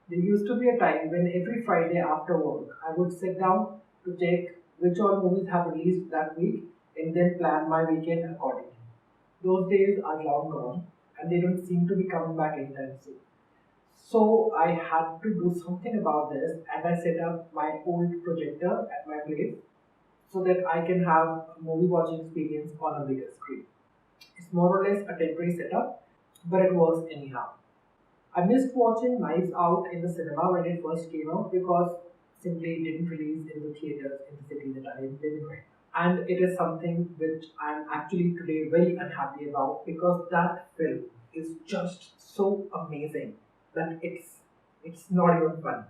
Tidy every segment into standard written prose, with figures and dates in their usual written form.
There used to be a time when every Friday after work I would sit down to check which all movies have released that week and then plan my weekend accordingly. Those days are long gone and they don't seem to be coming back anytime soon. So I had to do something about this and I set up my old projector at my place so that I can have a movie watching experience on a bigger screen. It's more or less a temporary setup, but it works anyhow. I missed watching Knives Out in the cinema when it first came out because simply it didn't release in the theaters in the city that I live in right now. And it is something which I'm actually today very unhappy about because that film is just so amazing that it's not even fun.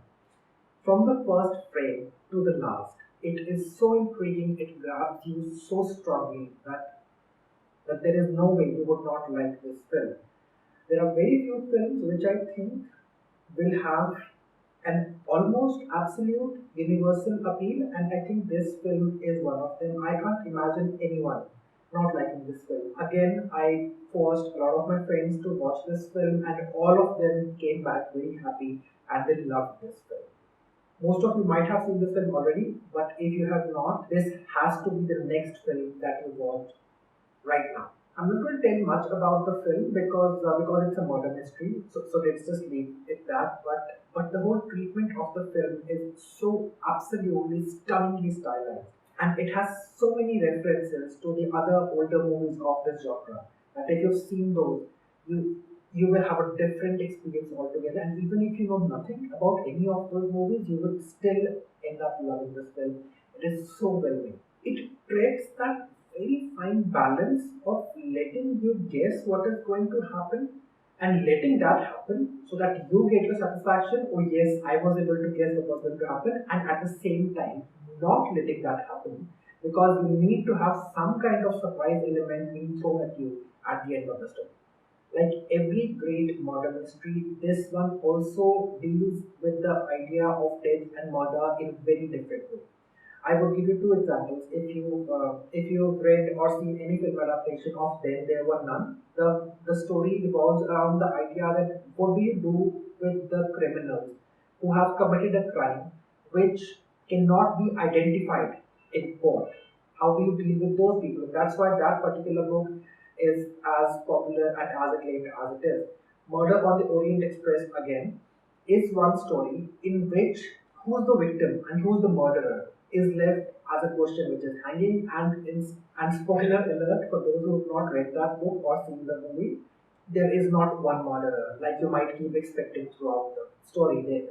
From the first frame to the last, it is so intriguing, it grabs you so strongly that there is no way you would not like this film. There are very few films which I think will have an almost absolute universal appeal, and I think this film is one of them. I can't imagine anyone not liking this film. Again, I forced a lot of my friends to watch this film, and all of them came back very happy and they loved this film. Most of you might have seen this film already, but if you have not, this has to be the next film that you watch right now. I'm not going to tell much about the film because it's a murder mystery, so let's just leave it that. But the whole treatment of the film is so absolutely stunningly stylized, and it has so many references to the other older movies of this genre that if you've seen those, you you will have a different experience altogether. And even if you know nothing about any of those movies, you will still end up loving this film. It is so well made. It treads that very fine balance of letting you guess what is going to happen and letting that happen so that you get your satisfaction. Oh, yes, I was able to guess what was going to happen, and at the same time, not letting that happen because you need to have some kind of surprise element being thrown at you at the end of the story. Like every great murder mystery, this one also deals with the idea of death and murder in a very different way. I will give you two examples. If you've read or seen any film adaptation of Then There Were None, the story revolves around the idea that what do you do with the criminals who have committed a crime which cannot be identified in court? How do you deal with those people? That's why that particular book is as popular and as acclaimed as it is. Murder on the Orient Express again is one story in which who's the victim and who's the murderer is left as a question which is hanging. And spoiler alert for those who have not read that book or seen the movie, there is not one murderer like you might keep expecting throughout the story.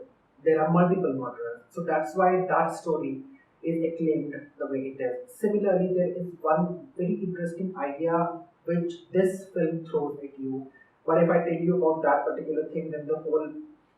There are multiple murderers, so that's why that story is acclaimed the way it is. Similarly, there is one very interesting idea which this film throws at you. But if I tell you about that particular thing, then the whole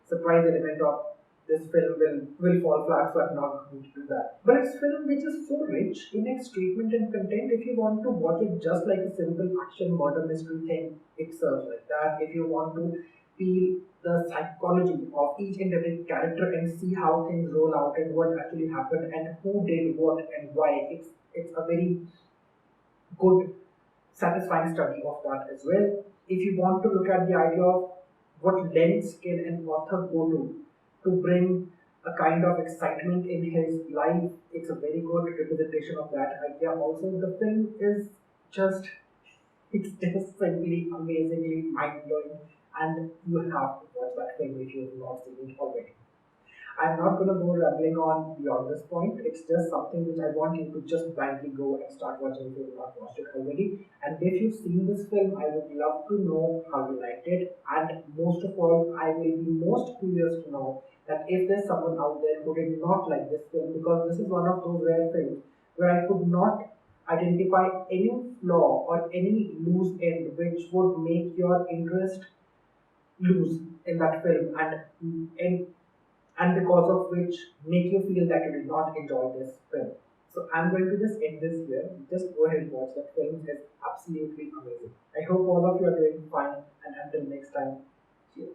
surprise element of this film will fall flat, so I'm not going to do that. But it's a film which is so rich in its treatment and content. If you want to watch it just like a simple action murder mystery thing, it serves like that. If you want to feel the psychology of each and every character and see how things roll out and what actually happened and who did what and why, it's a very good satisfying study of that as well. If you want to look at the idea of what lens can an author go to bring a kind of excitement in his life, it's a very good representation of that idea. Also, the film is just it's just simply amazingly mind blowing, and you have to watch that film if you have not seen it already. I'm not going to go rambling on beyond this point. It's just something which I want you to just blindly go and start watching if you've not watched it already. And if you've seen this film, I would love to know how you liked it. And most of all, I will be most curious to know that if there's someone out there who did not like this film, because this is one of those rare films where I could not identify any flaw or any loose end which would make your interest lose in that film and because of which make you feel that you did not enjoy this film. So I'm going to just end this here. Just go ahead and watch that film. It's absolutely amazing. I hope all of you are doing fine and until next time, cheers.